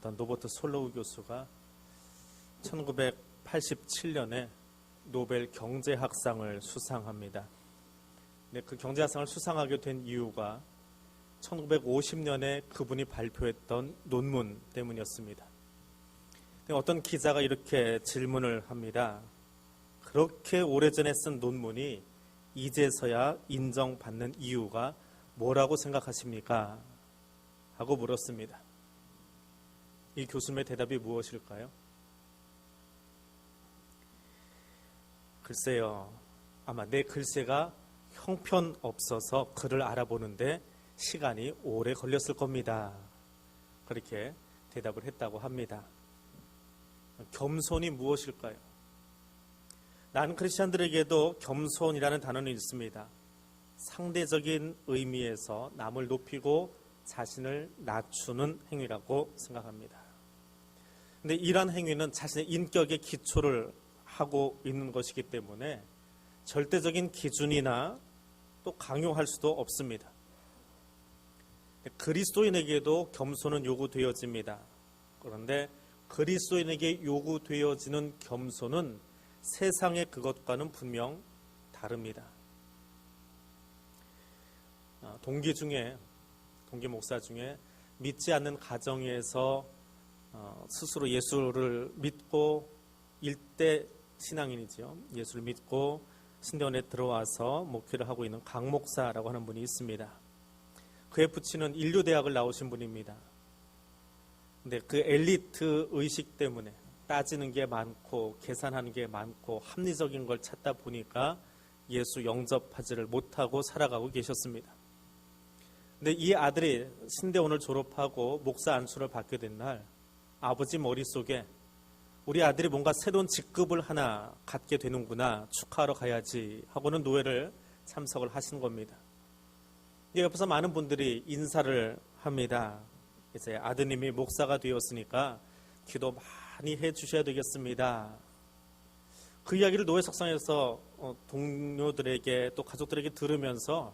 있었던 노버트 솔로우 교수가 1987년에 노벨 경제학상을 수상합니다. 근데 그 경제학상을 수상하게 된 이유가 1950년에 그분이 발표했던 논문 때문이었습니다. 어떤 기자가 이렇게 질문을 합니다. 그렇게 오래전에 쓴 논문이 이제서야 인정받는 이유가 뭐라고 생각하십니까? 하고 물었습니다. 이 교수님의 대답이 무엇일까요? 글쎄요, 아마 내 글쎄가 형편없어서 글을 알아보는데 시간이 오래 걸렸을 겁니다. 그렇게 대답을 했다고 합니다. 겸손이 무엇일까요? 난 크리스찬들에게도 겸손이라는 단어는 있습니다. 상대적인 의미에서 남을 높이고 자신을 낮추는 행위라고 생각합니다. 근데 이러한 행위는 자신의 인격에 기초를 하고 있는 것이기 때문에 절대적인 기준이나 또 강요할 수도 없습니다. 그리스도인에게도 겸손은 요구되어집니다. 그런데 그리스도인에게 요구되어지는 겸손은 세상의 그것과는 분명 다릅니다. 동기 목사 중에 믿지 않는 가정에서 스스로 예수를 믿고 일대 신앙인이죠. 예수를 믿고 신대원에 들어와서 목회를 하고 있는 강 목사라고 하는 분이 있습니다. 그의 부친은 인류대학을 나오신 분입니다. 근데 그 엘리트 의식 때문에 따지는 게 많고 계산하는 게 많고 합리적인 걸 찾다 보니까 예수 영접하지를 못하고 살아가고 계셨습니다. 근데 이 아들이 신대원을 졸업하고 목사 안수를 받게 된 날 아버지 머릿속에 우리 아들이 뭔가 새로운 직급을 하나 갖게 되는구나, 축하하러 가야지 하고는 노회를 참석을 하신 겁니다. 옆에서 많은 분들이 인사를 합니다. 이제 아드님이 목사가 되었으니까 기도 많이 해주셔야 되겠습니다. 그 이야기를 노회 석상에서 동료들에게 또 가족들에게 들으면서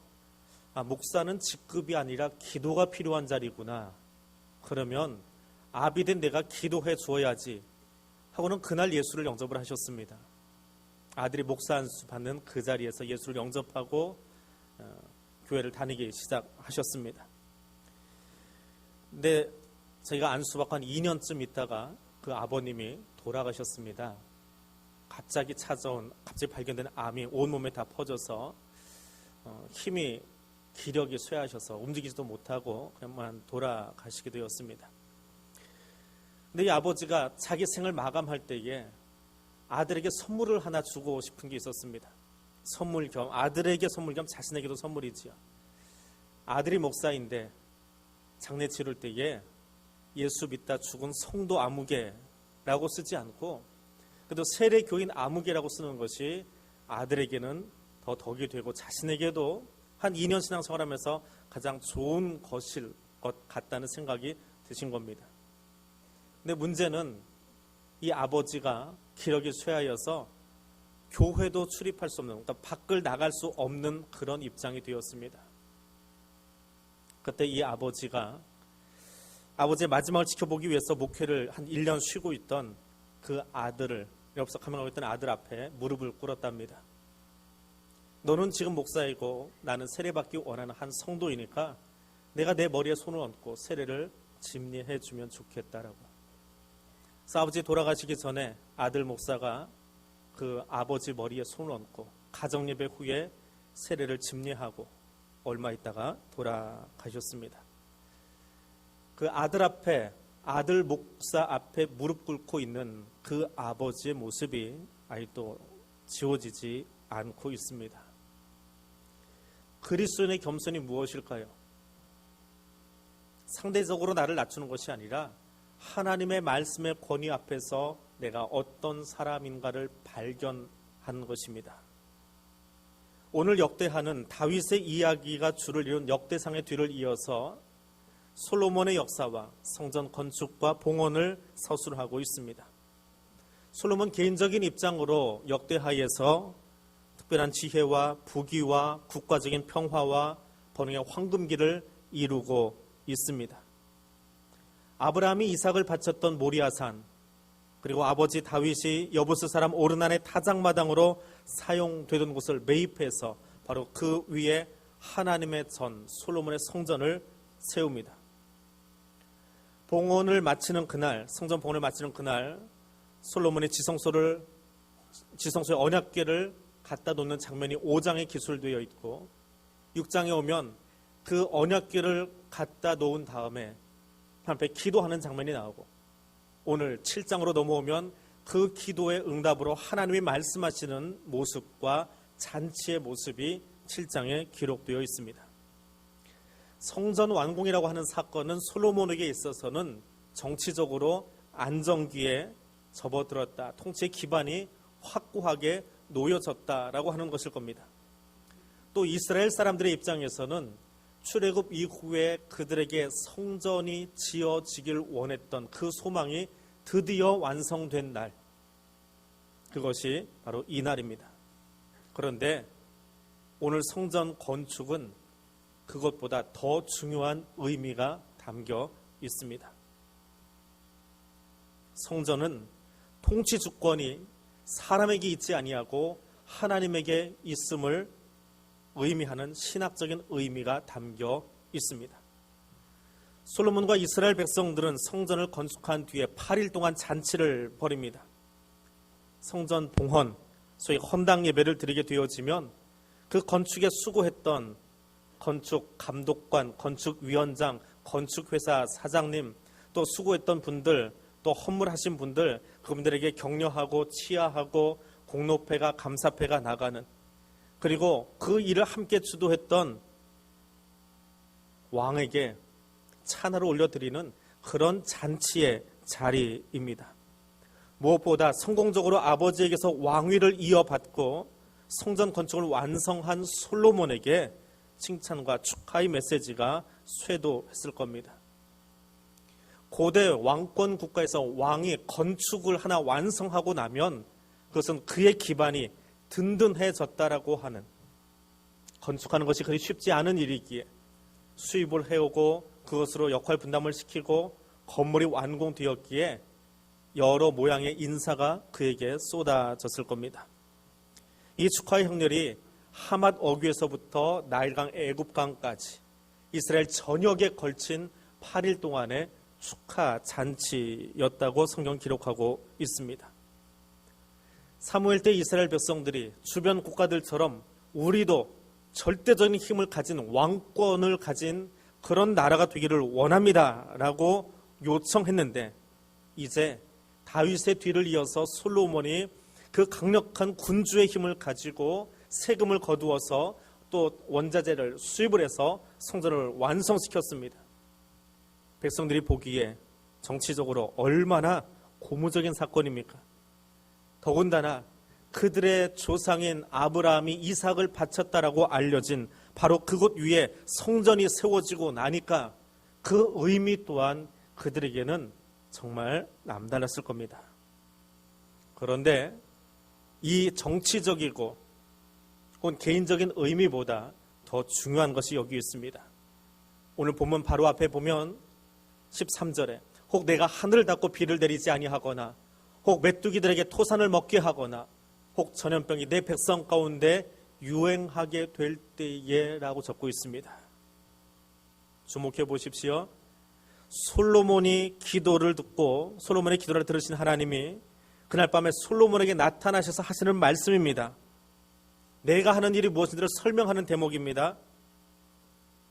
목사는 직급이 아니라 기도가 필요한 자리구나. 그러면 아비된 내가 기도해 주어야지 하고는 그날 예수를 영접을 하셨습니다. 아들이 목사 안수 받는 그 자리에서 예수를 영접하고 교회를 다니기 시작하셨습니다. 근데 저희가 안수받고 한 2년쯤 있다가 그 아버님이 돌아가셨습니다. 갑자기 발견된 암이 온몸에 다 퍼져서 힘이 기력이 쇠하셔서 움직이지도 못하고 그냥만 돌아가시게 되었습니다. 근데 이 아버지가 자기 생을 마감할 때에 아들에게 선물을 하나 주고 싶은 게 있었습니다. 선물 겸 아들에게 선물 겸 자신에게도 선물이지요. 아들이 목사인데 장례 치를 때에 예수 믿다 죽은 성도 아무개라고 쓰지 않고 그래도 세례 교인 아무개라고 쓰는 것이 아들에게는 더 덕이 되고 자신에게도 한 2년 신앙생활하면서 가장 좋은 것일 것 같다는 생각이 드신 겁니다. 근데 문제는 이 아버지가 기력이 쇠하여서 교회도 출입할 수 없는, 그러니까 밖을 나갈 수 없는 그런 입장이 되었습니다. 그때 이 아버지의 마지막을 지켜보기 위해서 목회를 한 1년 쉬고 있던 그 아들을, 옆서 가만히 있던 아들 앞에 무릎을 꿇었답니다. 너는 지금 목사이고 나는 세례받기 원하는 한 성도이니까 내가 내 머리에 손을 얹고 세례를 집례해 주면 좋겠다라고. 그래서 아버지 돌아가시기 전에 아들 목사가 그 아버지 머리에 손을 얹고 가정예배 후에 세례를 집례하고 얼마 있다가 돌아가셨습니다. 그 아들 목사 앞에 무릎 꿇고 있는 그 아버지의 모습이 아직도 지워지지 않고 있습니다. 그리스도인의 겸손이 무엇일까요? 상대적으로 나를 낮추는 것이 아니라 하나님의 말씀의 권위 앞에서 내가 어떤 사람인가를 발견하는 것입니다. 오늘 역대하는 다윗의 이야기가 줄을 이룬 역대상의 뒤를 이어서 솔로몬의 역사와 성전 건축과 봉헌을 서술하고 있습니다. 솔로몬 개인적인 입장으로 역대하에서 특별한 지혜와 부귀와 국가적인 평화와 번영의 황금기를 이루고 있습니다. 아브라함이 이삭을 바쳤던 모리아산, 그리고 아버지 다윗이 여부스 사람 오르난의 타작마당으로 사용되던 곳을 매입해서 바로 그 위에 하나님의 전 솔로몬의 성전을 세웁니다. 봉헌을 마치는 그날, 성전 봉헌을 마치는 그날 솔로몬이 지성소에 언약궤를 갖다 놓는 장면이 5장에 기술되어 있고 6장에 오면 그 언약궤를 갖다 놓은 다음에 하나님 앞에 기도하는 장면이 나오고 오늘 7장으로 넘어오면 그 기도의 응답으로 하나님이 말씀하시는 모습과 잔치의 모습이 7장에 기록되어 있습니다. 성전 완공이라고 하는 사건은 솔로몬에게 있어서는 정치적으로 안정기에 접어들었다. 통치의 기반이 확고하게 놓여졌다라고 하는 것일 겁니다. 또 이스라엘 사람들의 입장에서는 출애굽 이후에 그들에게 성전이 지어지길 원했던 그 소망이 드디어 완성된 날, 그것이 바로 이 날입니다. 그런데 오늘 성전 건축은 그것보다 더 중요한 의미가 담겨 있습니다. 성전은 통치 주권이 사람에게 있지 아니하고 하나님에게 있음을 의미하는 신학적인 의미가 담겨 있습니다. 솔로몬과 이스라엘 백성들은 성전을 건축한 뒤에 8일 동안 잔치를 벌입니다. 성전 봉헌, 소위 헌당 예배를 드리게 되어지면 그 건축에 수고했던 건축 감독관, 건축위원장, 건축회사 사장님, 또 수고했던 분들, 또 헌물하신 분들, 그분들에게 격려하고 치하하고 공로패가 감사패가 나가는, 그리고 그 일을 함께 주도했던 왕에게 찬화를 올려드리는 그런 잔치의 자리입니다. 무엇보다 성공적으로 아버지에게서 왕위를 이어받고 성전 건축을 완성한 솔로몬에게 칭찬과 축하의 메시지가 쇄도했을 겁니다. 고대 왕권 국가에서 왕이 건축을 하나 완성하고 나면 그것은 그의 기반이 든든해졌다라고 하는, 건축하는 것이 그리 쉽지 않은 일이기에 수입을 해오고 그것으로 역할 분담을 시키고 건물이 완공되었기에 여러 모양의 인사가 그에게 쏟아졌을 겁니다. 이 축하의 행렬이 하맛 어귀에서부터 나일강 애굽강까지 이스라엘 전역에 걸친 8일 동안의 축하 잔치였다고 성경 기록하고 있습니다. 사무엘 때 이스라엘 백성들이 주변 국가들처럼 우리도 절대적인 힘을 가진 왕권을 가진 그런 나라가 되기를 원합니다 라고 요청했는데, 이제 다윗의 뒤를 이어서 솔로몬이 그 강력한 군주의 힘을 가지고 세금을 거두어서 또 원자재를 수입을 해서 성전을 완성시켰습니다. 백성들이 보기에 정치적으로 얼마나 고무적인 사건입니까? 더군다나 그들의 조상인 아브라함이 이삭을 바쳤다라고 알려진 바로 그곳 위에 성전이 세워지고 나니까 그 의미 또한 그들에게는 정말 남달랐을 겁니다. 그런데 이 정치적이고 혹은 개인적인 의미보다 더 중요한 것이 여기 있습니다. 오늘 본문 바로 앞에 보면 13절에 혹 내가 하늘을 닫고 비를 내리지 아니하거나 혹 메뚜기들에게 토산을 먹게 하거나 혹 전염병이 내 백성 가운데 유행하게 될 때에 라고 적고 있습니다. 주목해 보십시오. 솔로몬의 기도를 들으신 하나님이 그날 밤에 솔로몬에게 나타나셔서 하시는 말씀입니다. 내가 하는 일이 무엇인지를 설명하는 대목입니다.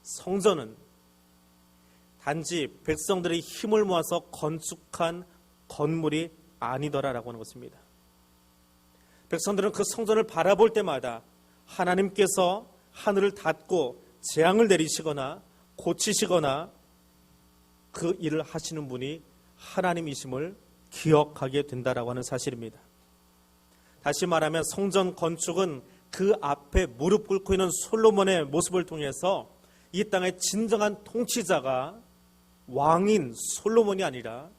성전은 단지 백성들의 힘을 모아서 건축한 건물이 아니더라라고 하는 것입니다. 백성들은 그 성전을 바라볼 때마다 하나님께서 하늘을 닫고 재앙을 내리시거나 고치시거나 그 일을 하시는 분이 하나님이심을 기억하게 된다라고 하는 사실입니다. 다시 말하면 성전 건축은 그 앞에 무릎 꿇고 있는 솔로몬의 모습을 통해서 이 땅의 진정한 통치자가 왕인 솔로몬이 아니라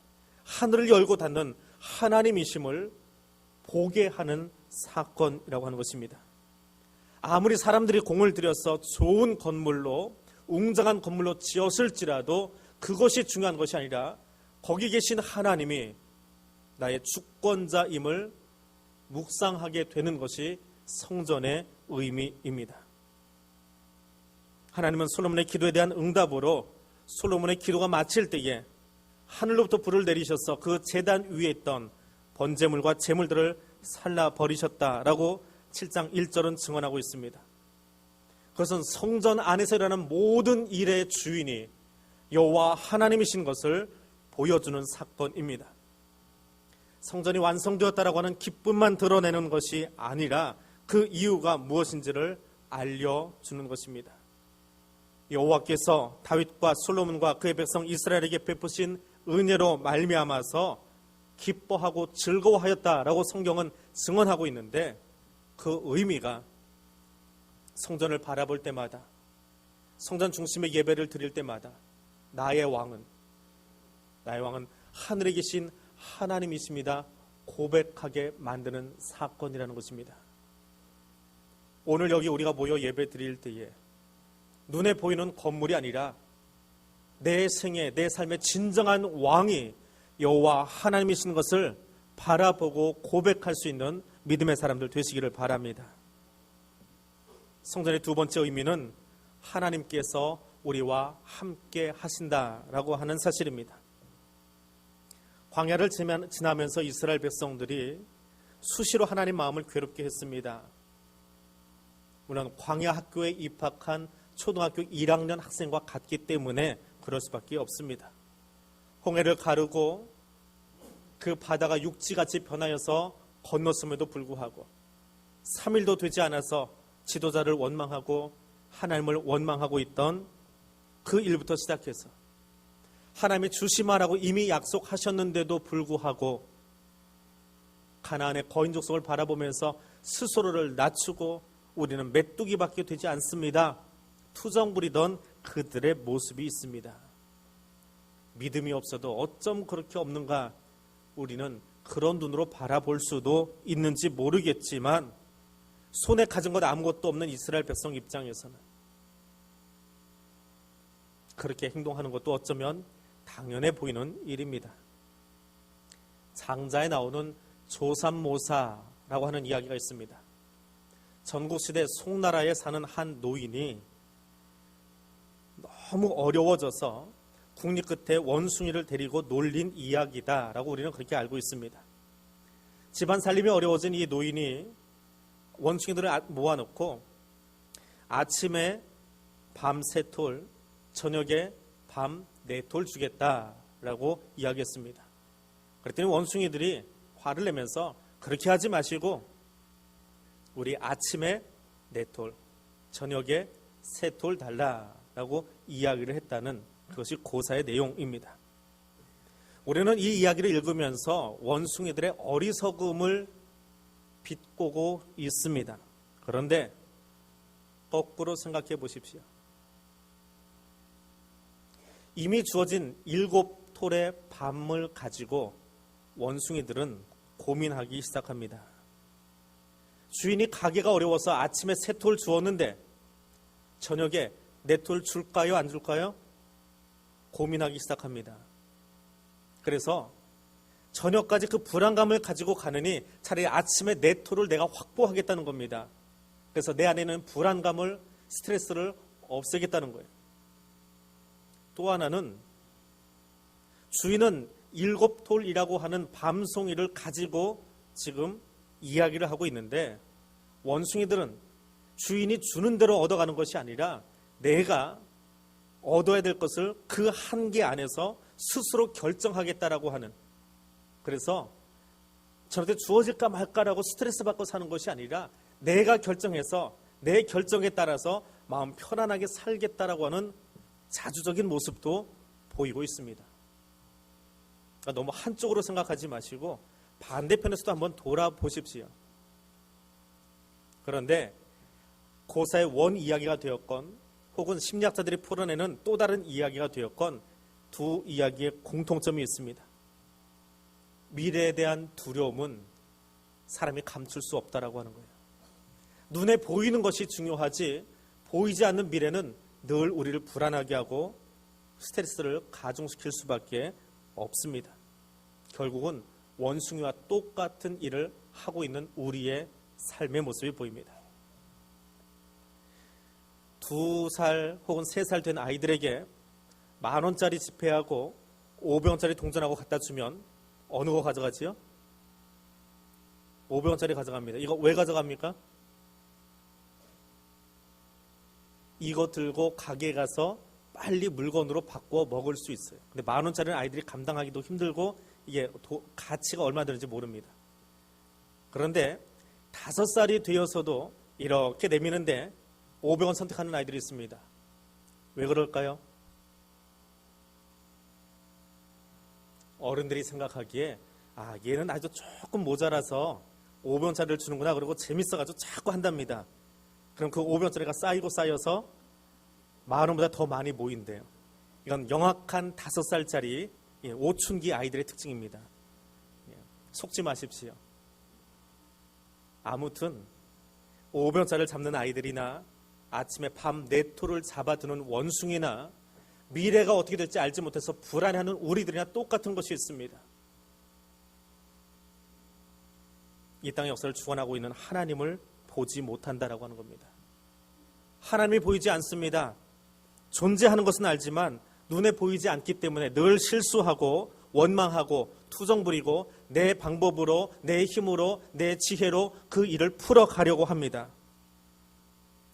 하늘을 열고 닫는 하나님이심을 보게 하는 사건이라고 하는 것입니다. 아무리 사람들이 공을 들여서 좋은 건물로 웅장한 건물로 지었을지라도 그것이 중요한 것이 아니라 거기 계신 하나님이 나의 주권자임을 묵상하게 되는 것이 성전의 의미입니다. 하나님은 솔로몬의 기도에 대한 응답으로 솔로몬의 기도가 마칠 때에 하늘로부터 불을 내리셔서 그 제단 위에 있던 번제물과 제물들을 살라버리셨다라고 7장 1절은 증언하고 있습니다. 그것은 성전 안에서 일어나는 모든 일의 주인이 여호와 하나님이신 것을 보여주는 사건입니다. 성전이 완성되었다라고 하는 기쁨만 드러내는 것이 아니라 그 이유가 무엇인지를 알려주는 것입니다. 여호와께서 다윗과 솔로몬과 그의 백성 이스라엘에게 베푸신 은혜로 말미암아서 기뻐하고 즐거워하였다라고 성경은 증언하고 있는데, 그 의미가 성전을 바라볼 때마다, 성전 중심의 예배를 드릴 때마다 나의 왕은 하늘에 계신 하나님이십니다 고백하게 만드는 사건이라는 것입니다. 오늘 여기 우리가 모여 예배 드릴 때에 눈에 보이는 건물이 아니라 내 생애, 내 삶의 진정한 왕이 여호와 하나님이신 것을 바라보고 고백할 수 있는 믿음의 사람들 되시기를 바랍니다. 성전의 두 번째 의미는 하나님께서 우리와 함께 하신다라고 하는 사실입니다. 광야를 지나면서 이스라엘 백성들이 수시로 하나님 마음을 괴롭게 했습니다. 물론 광야 학교에 입학한 초등학교 1학년 학생과 같기 때문에 그럴 수밖에 없습니다. 홍해를 가르고 그 바다가 육지같이 변하여서 건넜음에도 불구하고 3일도 되지 않아서 지도자를 원망하고 하나님을 원망하고 있던 그 일부터 시작해서 하나님이 주시마라고 이미 약속하셨는데도 불구하고 가나안의 거인 족속을 바라보면서 스스로를 낮추고 우리는 메뚜기밖에 되지 않습니다, 투정 부리던 그들의 모습이 있습니다. 믿음이 없어도 어쩜 그렇게 없는가, 우리는 그런 눈으로 바라볼 수도 있는지 모르겠지만 손에 가진 것 아무것도 없는 이스라엘 백성 입장에서는 그렇게 행동하는 것도 어쩌면 당연해 보이는 일입니다. 장자에 나오는 조삼모사라고 하는 이야기가 있습니다. 전국시대 송나라에 사는 한 노인이 너무 어려워져서 국리 끝에 원숭이를 데리고 놀린 이야기다라고 우리는 그렇게 알고 있습니다. 집안 살림이 어려워진 이 노인이 원숭이들을 모아놓고 아침에 밤 3톨, 저녁에 밤 4톨 주겠다라고 이야기했습니다. 그랬더니 원숭이들이 화를 내면서 그렇게 하지 마시고 우리 아침에 4톨, 저녁에 3톨 달라라고 이야기를 했다는, 그것이 고사의 내용입니다. 우리는 이 이야기를 읽으면서 원숭이들의 어리석음을 비꼬고 있습니다. 그런데 거꾸로 생각해 보십시오. 이미 주어진 7톨의 밤을 가지고 원숭이들은 고민하기 시작합니다. 주인이 가게가 어려워서 아침에 3톨 주었는데 저녁에 4톨 줄까요, 안 줄까요? 고민하기 시작합니다. 그래서 저녁까지 그 불안감을 가지고 가느니 차라리 아침에 4톨을 내가 확보하겠다는 겁니다. 그래서 내 안에는 불안감을, 스트레스를 없애겠다는 거예요. 또 하나는 주인은 7톨이라고 하는 밤송이를 가지고 지금 이야기를 하고 있는데, 원숭이들은 주인이 주는 대로 얻어가는 것이 아니라 내가 얻어야 될 것을 그 한계 안에서 스스로 결정하겠다라고 하는, 그래서 저한테 주어질까 말까라고 스트레스 받고 사는 것이 아니라 내가 결정해서 내 결정에 따라서 마음 편안하게 살겠다라고 하는 자주적인 모습도 보이고 있습니다. 그러니까 너무 한쪽으로 생각하지 마시고 반대편에서도 한번 돌아보십시오. 그런데 고사의 원 이야기가 되었건 혹은 심리학자들이 풀어내는 또 다른 이야기가 되었건 두 이야기의 공통점이 있습니다. 미래에 대한 두려움은 사람이 감출 수 없다라고 하는 거예요. 눈에 보이는 것이 중요하지 보이지 않는 미래는 늘 우리를 불안하게 하고 스트레스를 가중시킬 수밖에 없습니다. 결국은 원숭이와 똑같은 일을 하고 있는 우리의 삶의 모습이 보입니다. 2살 혹은 3살 된 아이들에게 10,000원짜리 지폐하고 500원짜리 동전하고 갖다 주면 어느 거 가져가지요? 500원짜리 가져갑니다. 이거 왜 가져갑니까? 이거 들고 가게에 가서 빨리 물건으로 바꿔 먹을 수 있어요. 근데 10,000원짜리는 아이들이 감당하기도 힘들고 이게 가치가 얼마 되는지 모릅니다. 그런데 5살이 되어서도 이렇게 내미는데 500원 선택하는 아이들이 있습니다. 왜 그럴까요? 어른들이 생각하기에 얘는 아주 조금 모자라서 500원짜리를 주는구나 그러고 재밌어가지고 자꾸 한답니다. 그럼 그 500원짜리가 쌓이고 쌓여서 10,000원보다 더 많이 모인대요. 이건 영악한 5살짜리 오춘기 아이들의 특징입니다. 속지 마십시오. 아무튼 500원짜리를 잡는 아이들이나 아침에 밤 네토를 잡아두는 원숭이나 미래가 어떻게 될지 알지 못해서 불안해하는 우리들이나 똑같은 것이 있습니다. 이 땅의 역사를 주관하고 있는 하나님을 보지 못한다라고 하는 겁니다. 하나님이 보이지 않습니다. 존재하는 것은 알지만 눈에 보이지 않기 때문에 늘 실수하고 원망하고 투정 부리고 내 방법으로, 내 힘으로, 내 지혜로 그 일을 풀어가려고 합니다.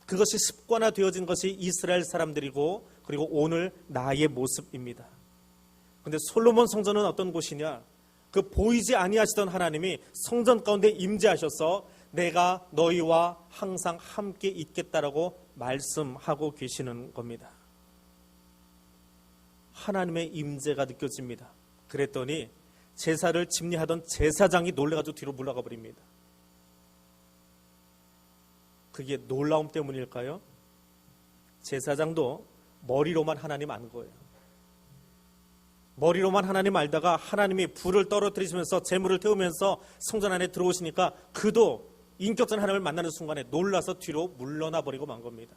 그것이 습관화되어진 것이 이스라엘 사람들이고 그리고 오늘 나의 모습입니다. 그런데 솔로몬 성전은 어떤 곳이냐? 그 보이지 아니하시던 하나님이 성전 가운데 임재하셔서 내가 너희와 항상 함께 있겠다라고 말씀하고 계시는 겁니다. 하나님의 임재가 느껴집니다. 그랬더니 제사를 집리하던 제사장이 놀래가지고 뒤로 물러가 버립니다. 그게 놀라움 때문일까요? 제사장도 머리로만 하나님 안 거예요. 머리로만 하나님 알다가 하나님이 불을 떨어뜨리시면서 재물을 태우면서 성전 안에 들어오시니까 그도 인격적인 하나님을 만나는 순간에 놀라서 뒤로 물러나 버리고 만 겁니다.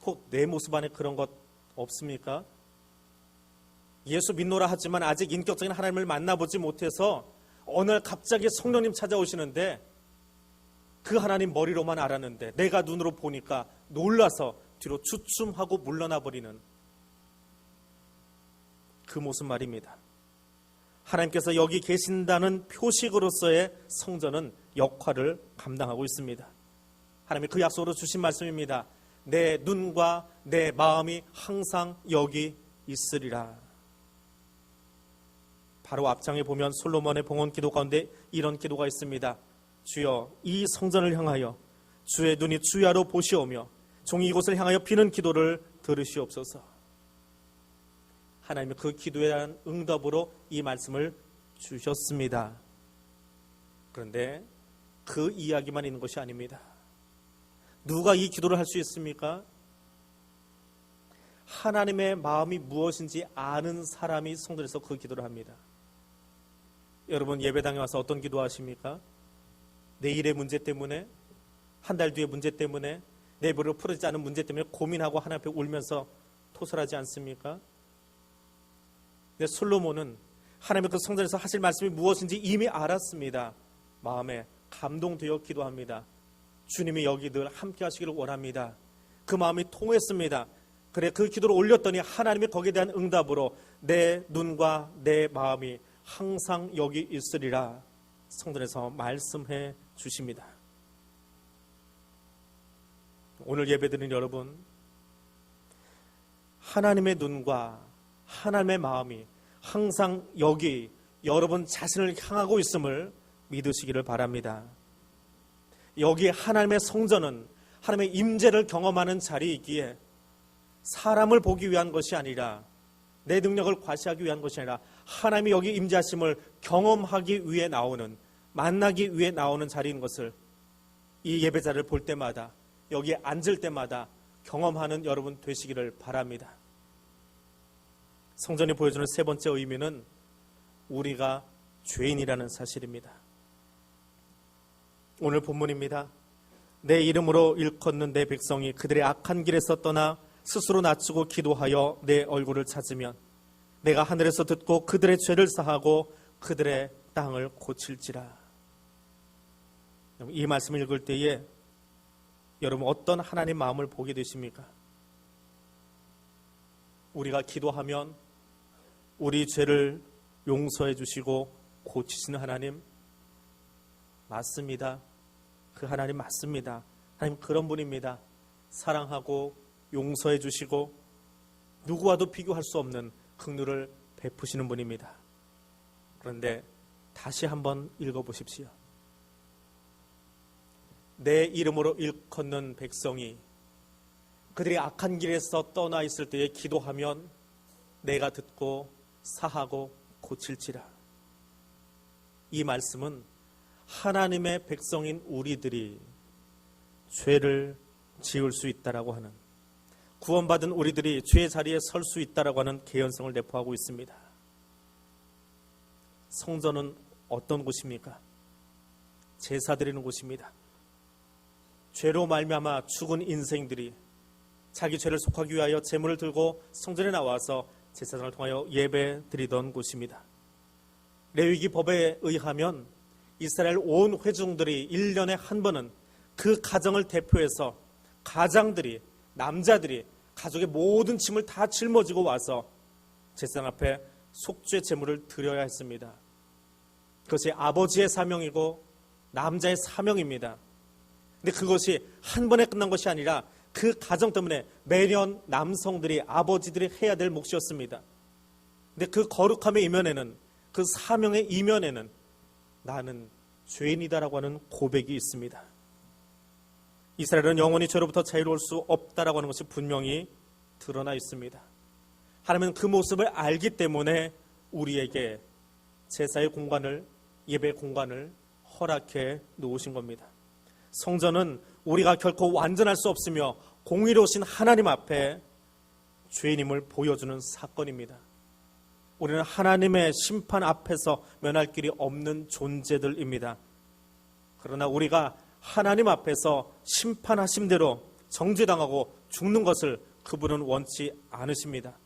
혹 내 모습 안에 그런 것 없습니까? 예수 믿노라 하지만 아직 인격적인 하나님을 만나보지 못해서 어느 날 갑자기 성령님 찾아오시는데 그 하나님 머리로만 알았는데 내가 눈으로 보니까 놀라서 뒤로 주춤하고 물러나 버리는 그 모습 말입니다. 하나님께서 여기 계신다는 표식으로서의 성전은 역할을 감당하고 있습니다. 하나님이 그 약속으로 주신 말씀입니다. 내 눈과 내 마음이 항상 여기 있으리라. 바로 앞장에 보면 솔로몬의 봉헌 기도 가운데 이런 기도가 있습니다. 주여 이 성전을 향하여 주의 눈이 주야로 보시오며 종이 이곳을 향하여 비는 기도를 들으시옵소서. 하나님이 그 기도에 대한 응답으로 이 말씀을 주셨습니다. 그런데 그 이야기만 있는 것이 아닙니다. 누가 이 기도를 할 수 있습니까? 하나님의 마음이 무엇인지 아는 사람이 성전에서 그 기도를 합니다. 여러분 예배당에 와서 어떤 기도 하십니까? 내일의 문제 때문에, 한 달 뒤의 문제 때문에, 내버려 풀어지지 않은 문제 때문에 고민하고 하나님 앞에 울면서 토설하지 않습니까? 근데 솔로몬은 하나님의 그 성전에서 하실 말씀이 무엇인지 이미 알았습니다. 마음에 감동되어 기도합니다. 주님이 여기 늘 함께 하시기를 원합니다. 그 마음이 통했습니다. 그래 그 기도를 올렸더니 하나님이 거기에 대한 응답으로 내 눈과 내 마음이 항상 여기 있으리라 성전에서 말씀해 주십니다. 오늘 예배드리는 여러분, 하나님의 눈과 하나님의 마음이 항상 여기 여러분 자신을 향하고 있음을 믿으시기를 바랍니다. 여기 하나님의 성전은 하나님의 임재를 경험하는 자리이기에 사람을 보기 위한 것이 아니라 내 능력을 과시하기 위한 것이 아니라 하나님이 여기 임재하심을 경험하기 위해 나오는, 만나기 위해 나오는 자리인 것을 이 예배자를 볼 때마다, 여기에 앉을 때마다 경험하는 여러분 되시기를 바랍니다. 성전이 보여주는 세 번째 의미는 우리가 죄인이라는 사실입니다. 오늘 본문입니다. 내 이름으로 일컫는 내 백성이 그들의 악한 길에서 떠나 스스로 낮추고 기도하여 내 얼굴을 찾으면 내가 하늘에서 듣고 그들의 죄를 사하고 그들의 땅을 고칠지라. 이 말씀을 읽을 때에 여러분 어떤 하나님 마음을 보게 되십니까? 우리가 기도하면 우리 죄를 용서해 주시고 고치시는 하나님 맞습니다. 그 하나님 맞습니다. 하나님 그런 분입니다. 사랑하고 용서해 주시고 누구와도 비교할 수 없는 긍휼을 베푸시는 분입니다. 그런데 다시 한번 읽어보십시오. 내 이름으로 일컫는 백성이 그들이 악한 길에서 떠나 있을 때에 기도하면 내가 듣고 사하고 고칠지라. 이 말씀은 하나님의 백성인 우리들이 죄를 지을 수 있다라고 하는, 구원받은 우리들이 죄의 자리에 설 수 있다라고 하는 개연성을 내포하고 있습니다. 성전은 어떤 곳입니까? 제사 드리는 곳입니다. 죄로 말미암아 죽은 인생들이 자기 죄를 속하기 위하여 제물을 들고 성전에 나와서 제사장을 통하여 예배 드리던 곳입니다. 레위기 법에 의하면 이스라엘 온 회중들이 1년에 한 번은 그 가정을 대표해서 가장들이, 남자들이 가족의 모든 짐을 다 짊어지고 와서 제사장 앞에 속죄 제물을 드려야 했습니다. 그것이 아버지의 사명이고 남자의 사명입니다. 근데 그것이 한 번에 끝난 것이 아니라 그 가정 때문에 매년 남성들이, 아버지들이 해야 될 몫이었습니다. 근데 그 거룩함의 이면에는, 그 사명의 이면에는 나는 죄인이다라고 하는 고백이 있습니다. 이스라엘은 영원히 죄로부터 자유로울 수 없다라고 하는 것이 분명히 드러나 있습니다. 하나님은 그 모습을 알기 때문에 우리에게 제사의 공간을, 예배의 공간을 허락해 놓으신 겁니다. 성전은 우리가 결코 완전할 수 없으며 공의로우신 하나님 앞에 죄인임을 보여주는 사건입니다. 우리는 하나님의 심판 앞에서 면할 길이 없는 존재들입니다. 그러나 우리가 하나님 앞에서 심판하신 대로 정죄당하고 죽는 것을 그분은 원치 않으십니다.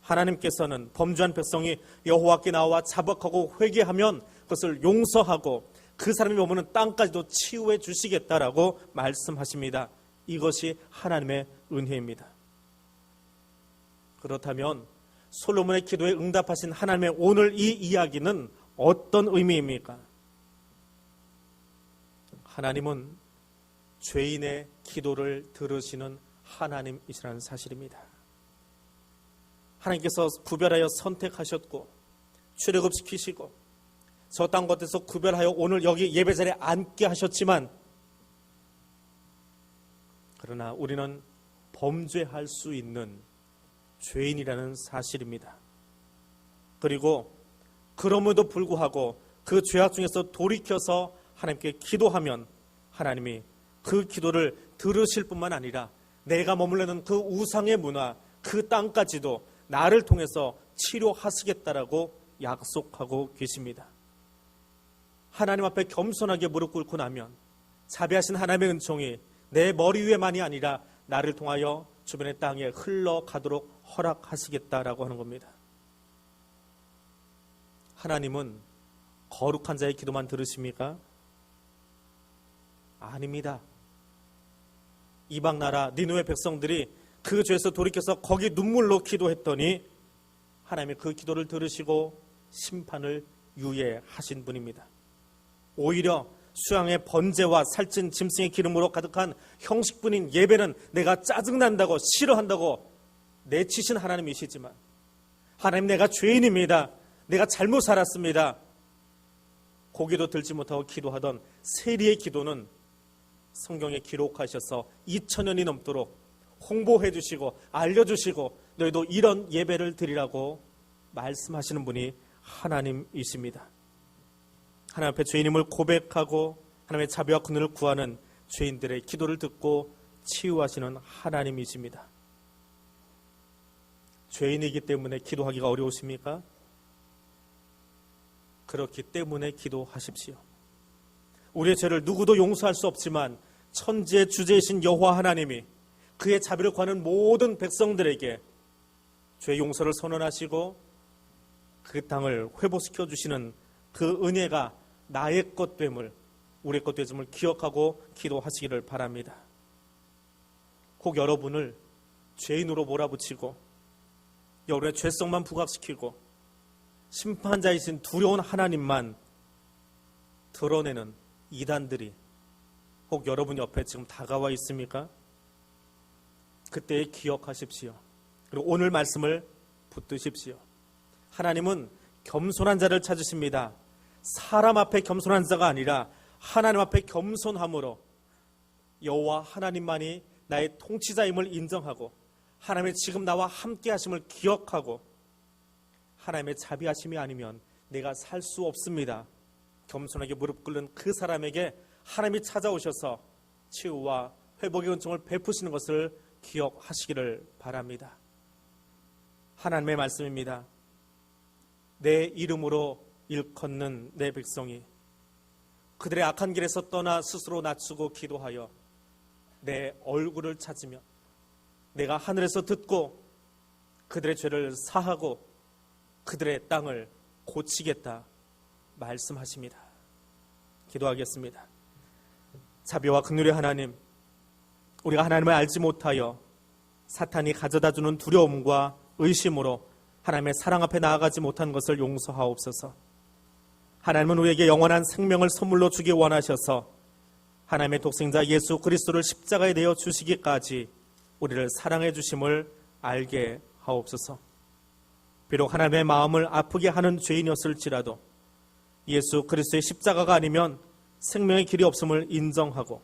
하나님께서는 범죄한 백성이 여호와께 나와 자복하고 회개하면 그것을 용서하고 그 사람이 머무는 땅까지도 치유해 주시겠다라고 말씀하십니다. 이것이 하나님의 은혜입니다. 그렇다면 솔로몬의 기도에 응답하신 하나님의 오늘 이 이야기는 어떤 의미입니까? 하나님은 죄인의 기도를 들으시는 하나님이시라는 사실입니다. 하나님께서 구별하여 선택하셨고 출애굽시키시고 저 땅 곳에서 구별하여 오늘 여기 예배자리에 앉게 하셨지만, 그러나 우리는 범죄할 수 있는 죄인이라는 사실입니다. 그리고 그럼에도 불구하고 그 죄악 중에서 돌이켜서 하나님께 기도하면 하나님이 그 기도를 들으실 뿐만 아니라 내가 머물려는 그 우상의 문화, 그 땅까지도 나를 통해서 치료하시겠다라고 약속하고 계십니다. 하나님 앞에 겸손하게 무릎 꿇고 나면 자비하신 하나님의 은총이 내 머리 위에만이 아니라 나를 통하여 주변의 땅에 흘러가도록 허락하시겠다라고 하는 겁니다. 하나님은 거룩한 자의 기도만 들으십니까? 아닙니다. 이방 나라 니느웨 백성들이 그 죄에서 돌이켜서 거기 눈물로 기도했더니 하나님이 그 기도를 들으시고 심판을 유예하신 분입니다. 오히려 수양의 번제와 살찐 짐승의 기름으로 가득한 형식분인 예배는 내가 짜증난다고 싫어한다고 내치신 하나님이시지만, 하나님 내가 죄인입니다, 내가 잘못 살았습니다, 고개도 들지 못하고 기도하던 세리의 기도는 성경에 기록하셔서 2000년이 넘도록 홍보해 주시고 알려주시고 너희도 이런 예배를 드리라고 말씀하시는 분이 하나님이십니다. 하나님 앞에 죄인임을 고백하고 하나님의 자비와 긍휼을 구하는 죄인들의 기도를 듣고 치유하시는 하나님이십니다. 죄인이기 때문에 기도하기가 어려우십니까? 그렇기 때문에 기도하십시오. 우리의 죄를 누구도 용서할 수 없지만 천지의 주제이신 여호와 하나님이 그의 자비를 구하는 모든 백성들에게 죄 용서를 선언하시고 그 땅을 회복시켜 주시는 그 은혜가 나의 것 됨을, 우리의 것 됨을 기억하고 기도하시기를 바랍니다. 혹 여러분을 죄인으로 몰아붙이고 여러분의 죄성만 부각시키고 심판자이신 두려운 하나님만 드러내는 이단들이 혹 여러분 옆에 지금 다가와 있습니까? 그때 기억하십시오. 그리고 오늘 말씀을 붙드십시오. 하나님은 겸손한 자를 찾으십니다. 사람 앞에 겸손한 자가 아니라 하나님 앞에 겸손함으로 여호와 하나님만이 나의 통치자임을 인정하고 하나님의 지금 나와 함께 하심을 기억하고 하나님의 자비하심이 아니면 내가 살 수 없습니다. 겸손하게 무릎 꿇는 그 사람에게 하나님이 찾아오셔서 치유와 회복의 은총을 베푸시는 것을 기억하시기를 바랍니다. 하나님의 말씀입니다. 내 이름으로 일컫는 내 백성이 그들의 악한 길에서 떠나 스스로 낮추고 기도하여 내 얼굴을 찾으며 내가 하늘에서 듣고 그들의 죄를 사하고 그들의 땅을 고치겠다 말씀하십니다. 기도하겠습니다. 자비와 긍휼의 하나님, 우리가 하나님을 알지 못하여 사탄이 가져다주는 두려움과 의심으로 하나님의 사랑 앞에 나아가지 못한 것을 용서하옵소서. 하나님은 우리에게 영원한 생명을 선물로 주기 원하셔서 하나님의 독생자 예수 그리스도를 십자가에 내어 주시기까지 우리를 사랑해 주심을 알게 하옵소서. 비록 하나님의 마음을 아프게 하는 죄인이었을지라도 예수 그리스도의 십자가가 아니면 생명의 길이 없음을 인정하고